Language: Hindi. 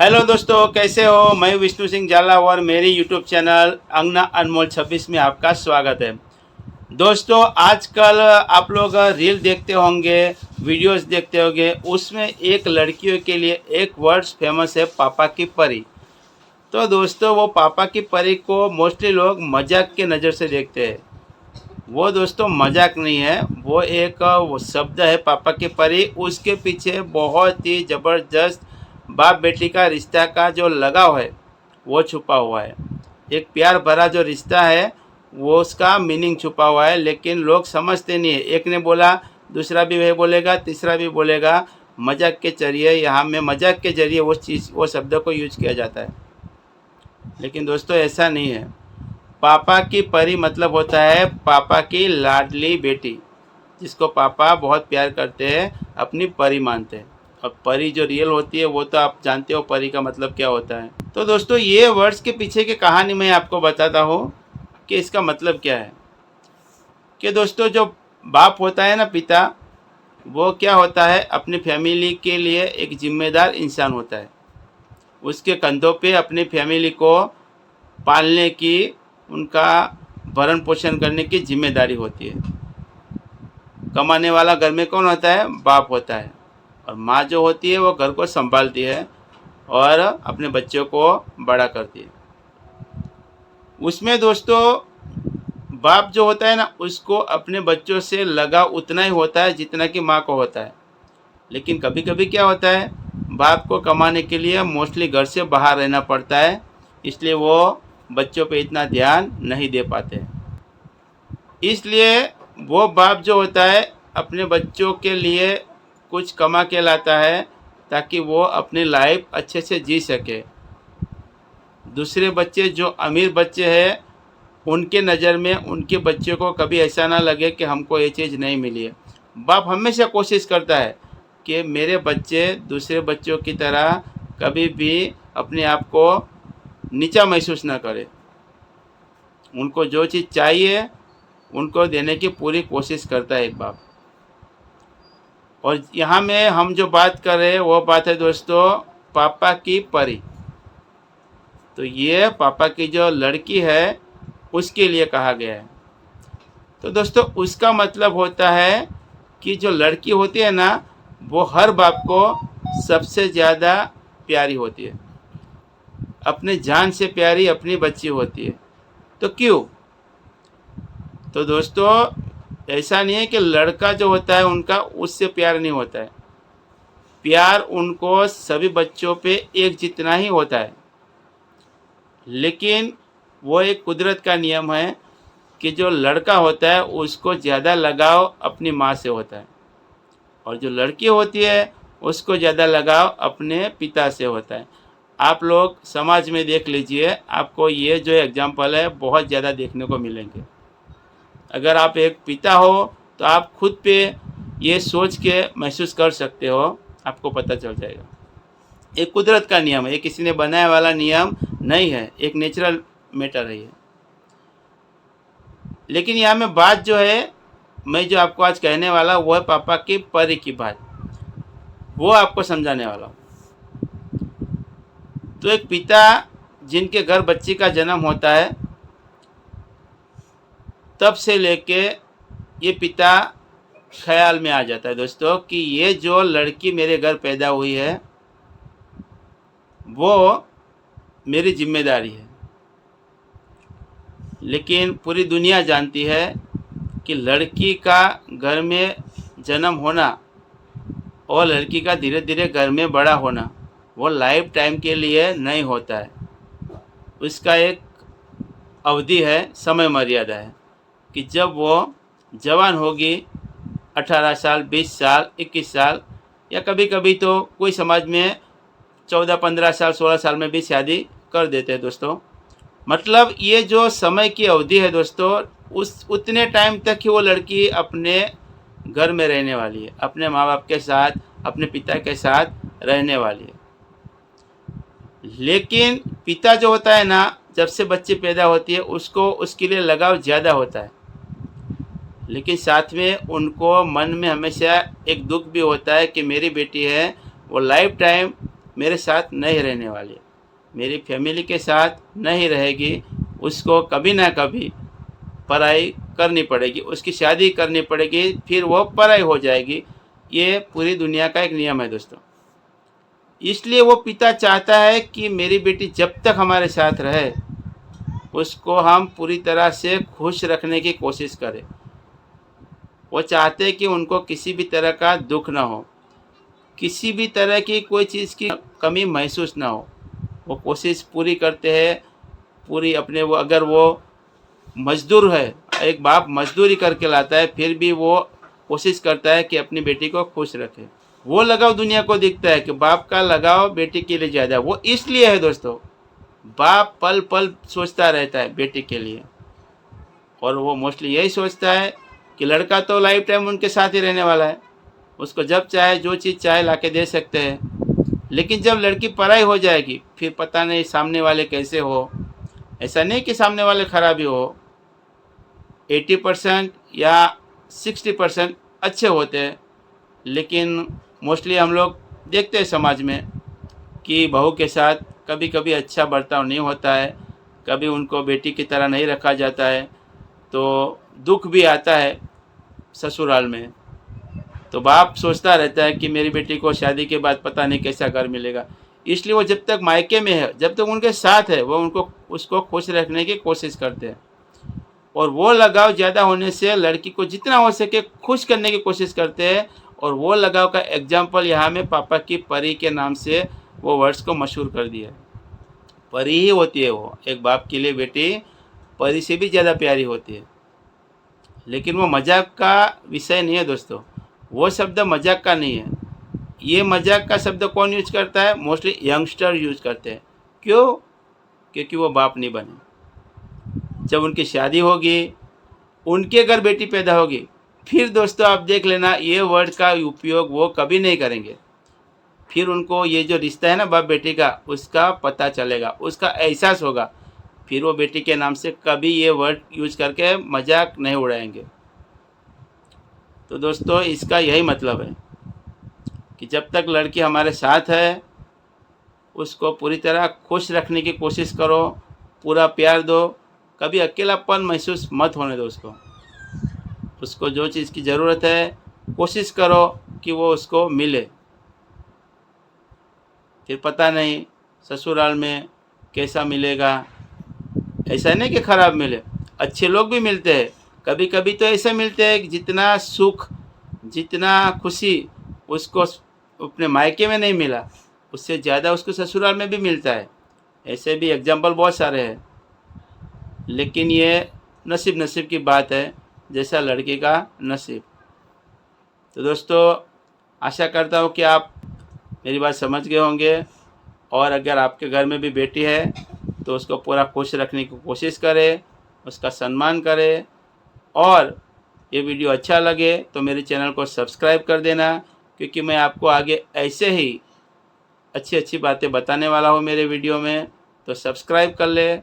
हेलो दोस्तों, कैसे हो। मैं विष्णु सिंह जाला और मेरी यूट्यूब चैनल अंगना अनमोल 26 में आपका स्वागत है। दोस्तों, आजकल आप लोग रील देखते होंगे, वीडियोस देखते होंगे, उसमें एक लड़कियों के लिए एक वर्ड्स फेमस है, पापा की परी। तो दोस्तों, वो पापा की परी को मोस्टली लोग मजाक के नज़र से देखते हैं। वो दोस्तों मजाक नहीं है, वो एक वो शब्द है पापा की परी। उसके पीछे बहुत ही ज़बरदस्त बाप बेटी का रिश्ता का जो लगाव है वो छुपा हुआ है। एक प्यार भरा जो रिश्ता है वो उसका मीनिंग छुपा हुआ है, लेकिन लोग समझते नहीं है। एक ने बोला, दूसरा भी वही बोलेगा, तीसरा भी बोलेगा। मजाक के जरिए, यहाँ में मजाक के जरिए वो शब्द को यूज किया जाता है, लेकिन दोस्तों ऐसा नहीं है। पापा की परी मतलब होता है पापा की लाडली बेटी, जिसको पापा बहुत प्यार करते हैं, अपनी परी मानते हैं। और परी जो रियल होती है वो तो आप जानते हो परी का मतलब क्या होता है। तो दोस्तों, ये वर्ड्स के पीछे की कहानी मैं आपको बताता हूँ कि इसका मतलब क्या है। कि दोस्तों, जो बाप होता है ना, पिता, वो क्या होता है, अपनी फैमिली के लिए एक जिम्मेदार इंसान होता है। उसके कंधों पे अपनी फैमिली को पालने की, उनका भरण पोषण करने की जिम्मेदारी होती है। कमाने वाला घर में कौन होता है, बाप होता है। और माँ जो होती है वो घर को संभालती है और अपने बच्चों को बड़ा करती है। उसमें दोस्तों, बाप जो होता है ना, उसको अपने बच्चों से लगाव उतना ही होता है जितना कि माँ को होता है। लेकिन कभी कभी क्या होता है, बाप को कमाने के लिए मोस्टली घर से बाहर रहना पड़ता है, इसलिए वो बच्चों पे इतना ध्यान नहीं दे पाते। इसलिए वो बाप जो होता है अपने बच्चों के लिए कुछ कमा के लाता है ताकि वो अपनी लाइफ अच्छे से जी सके। दूसरे बच्चे जो अमीर बच्चे हैं, उनके नज़र में उनके बच्चों को कभी ऐसा ना लगे कि हमको ये चीज़ नहीं मिली है। बाप हमेशा कोशिश करता है कि मेरे बच्चे दूसरे बच्चों की तरह कभी भी अपने आप को नीचा महसूस ना करें। उनको जो चीज़ चाहिए उनको देने की पूरी कोशिश करता है एक बाप। और यहाँ में हम जो बात कर रहे हैं वो बात है दोस्तों, पापा की परी। तो ये पापा की जो लड़की है उसके लिए कहा गया है। तो दोस्तों, उसका मतलब होता है कि जो लड़की होती है ना, वो हर बाप को सबसे ज़्यादा प्यारी होती है। अपने जान से प्यारी अपनी बच्ची होती है। तो क्यों? तो दोस्तों, ऐसा नहीं है कि लड़का जो होता है उनका उससे प्यार नहीं होता है। प्यार उनको सभी बच्चों पे एक जितना ही होता है, लेकिन वो एक कुदरत का नियम है कि जो लड़का होता है उसको ज़्यादा लगाव अपनी माँ से होता है, और जो लड़की होती है उसको ज़्यादा लगाव अपने पिता से होता है। आप लोग समाज में देख लीजिए, आपको ये जो एग्जाम्पल है बहुत ज़्यादा देखने को मिलेंगे। अगर आप एक पिता हो तो आप खुद पे ये सोच के महसूस कर सकते हो, आपको पता चल जाएगा। एक कुदरत का नियम है, ये किसी ने बनाया वाला नियम नहीं है, एक नेचुरल मैटर है ये। लेकिन यहाँ में बात जो है, मैं जो आपको आज कहने वाला वो है पापा की परी की बात, वो आपको समझाने वाला हूँ। तो एक पिता जिनके घर बच्ची का जन्म होता है, तब से लेके ये पिता ख्याल में आ जाता है दोस्तों कि ये जो लड़की मेरे घर पैदा हुई है वो मेरी जिम्मेदारी है। लेकिन पूरी दुनिया जानती है कि लड़की का घर में जन्म होना और लड़की का धीरे धीरे घर में बड़ा होना वो लाइफ टाइम के लिए नहीं होता है। उसका एक अवधि है, समय मर्यादा है कि जब वो जवान होगी, 18 साल, 20 साल, 21 साल, या कभी कभी तो कोई समाज में 14-15 साल, 16 साल में भी शादी कर देते हैं दोस्तों। मतलब ये जो समय की अवधि है दोस्तों, उस उतने टाइम तक ही वो लड़की अपने घर में रहने वाली है, अपने माँ बाप के साथ, अपने पिता के साथ रहने वाली है। लेकिन पिता जो होता है ना, जब से बच्ची पैदा होती है उसको उसके लिए लगाव ज़्यादा होता है, लेकिन साथ में उनको मन में हमेशा एक दुख भी होता है कि मेरी बेटी है, वो लाइफ टाइम मेरे साथ नहीं रहने वाली, मेरी फैमिली के साथ नहीं रहेगी, उसको कभी ना कभी पढ़ाई करनी पड़ेगी, उसकी शादी करनी पड़ेगी, फिर वो पढ़ाई हो जाएगी। ये पूरी दुनिया का एक नियम है दोस्तों। इसलिए वो पिता चाहता है कि मेरी बेटी जब तक हमारे साथ रहे उसको हम पूरी तरह से खुश रखने की कोशिश करें। वो चाहते हैं कि उनको किसी भी तरह का दुख ना हो, किसी भी तरह की कोई चीज़ की कमी महसूस ना हो। वो कोशिश पूरी करते हैं, पूरी अपने वो अगर वो मज़दूर है, एक बाप मज़दूरी करके लाता है, फिर भी वो कोशिश करता है कि अपनी बेटी को खुश रखे। वो लगाव दुनिया को दिखता है कि बाप का लगाव बेटी के लिए ज़्यादा, वो इसलिए है दोस्तों, बाप पल पल सोचता रहता है बेटी के लिए, और वो मोस्टली यही सोचता है कि लड़का तो लाइफ टाइम उनके साथ ही रहने वाला है, उसको जब चाहे जो चीज़ चाहे ला के दे सकते हैं। लेकिन जब लड़की पराई हो जाएगी फिर पता नहीं सामने वाले कैसे हो। ऐसा नहीं कि सामने वाले खराब ही हो, 80% या 60% अच्छे होते हैं, लेकिन मोस्टली हम लोग देखते हैं समाज में कि बहू के साथ कभी कभी अच्छा बर्ताव नहीं होता है, कभी उनको बेटी की तरह नहीं रखा जाता है, तो दुख भी आता है ससुराल में। तो बाप सोचता रहता है कि मेरी बेटी को शादी के बाद पता नहीं कैसा घर मिलेगा, इसलिए वो जब तक मायके में है, जब तक उनके साथ है, वो उसको खुश रखने की कोशिश करते हैं। और वो लगाव ज़्यादा होने से लड़की को जितना हो सके खुश करने की कोशिश करते हैं। और वो लगाव का एग्जाम्पल यहाँ में पापा की परी के नाम से वो वर्ड्स को मशहूर कर दिया है। परी ही होती है वो, एक बाप के लिए बेटी परी से भी ज़्यादा प्यारी होती है। लेकिन वो मजाक का विषय नहीं है दोस्तों, वो शब्द मजाक का नहीं है। ये मजाक का शब्द कौन यूज करता है? मोस्टली यंगस्टर यूज करते हैं। क्यों? क्योंकि वो बाप नहीं बने। जब उनकी शादी होगी, उनके घर बेटी पैदा होगी, फिर दोस्तों आप देख लेना ये वर्ड का उपयोग वो कभी नहीं करेंगे। फिर उनको ये जो रिश्ता है ना बाप बेटी का, उसका पता चलेगा, उसका एहसास होगा। फिर वो बेटी के नाम से कभी ये वर्ड यूज करके मजाक नहीं उड़ाएंगे। तो दोस्तों इसका यही मतलब है कि जब तक लड़की हमारे साथ है उसको पूरी तरह खुश रखने की कोशिश करो, पूरा प्यार दो, कभी अकेलापन महसूस मत होने दो उसको जो चीज़ की ज़रूरत है कोशिश करो कि वो उसको मिले। फिर पता नहीं ससुराल में कैसा मिलेगा, ऐसा नहीं कि ख़राब मिले, अच्छे लोग भी मिलते हैं। कभी कभी तो ऐसे मिलते हैं कि जितना सुख, जितना खुशी उसको अपने मायके में नहीं मिला, उससे ज़्यादा उसको ससुराल में भी मिलता है। ऐसे भी एग्जाम्पल बहुत सारे हैं। लेकिन ये नसीब की बात है, जैसा लड़की का नसीब। तो दोस्तों आशा करता हूँ कि आप मेरी बात समझ गए होंगे। और अगर आपके घर में भी बेटी है तो उसको पूरा खुश रखने की कोशिश करें, उसका सम्मान करें। और ये वीडियो अच्छा लगे तो मेरे चैनल को सब्सक्राइब कर देना, क्योंकि मैं आपको आगे ऐसे ही अच्छी अच्छी बातें बताने वाला हूँ मेरे वीडियो में। तो सब्सक्राइब कर ले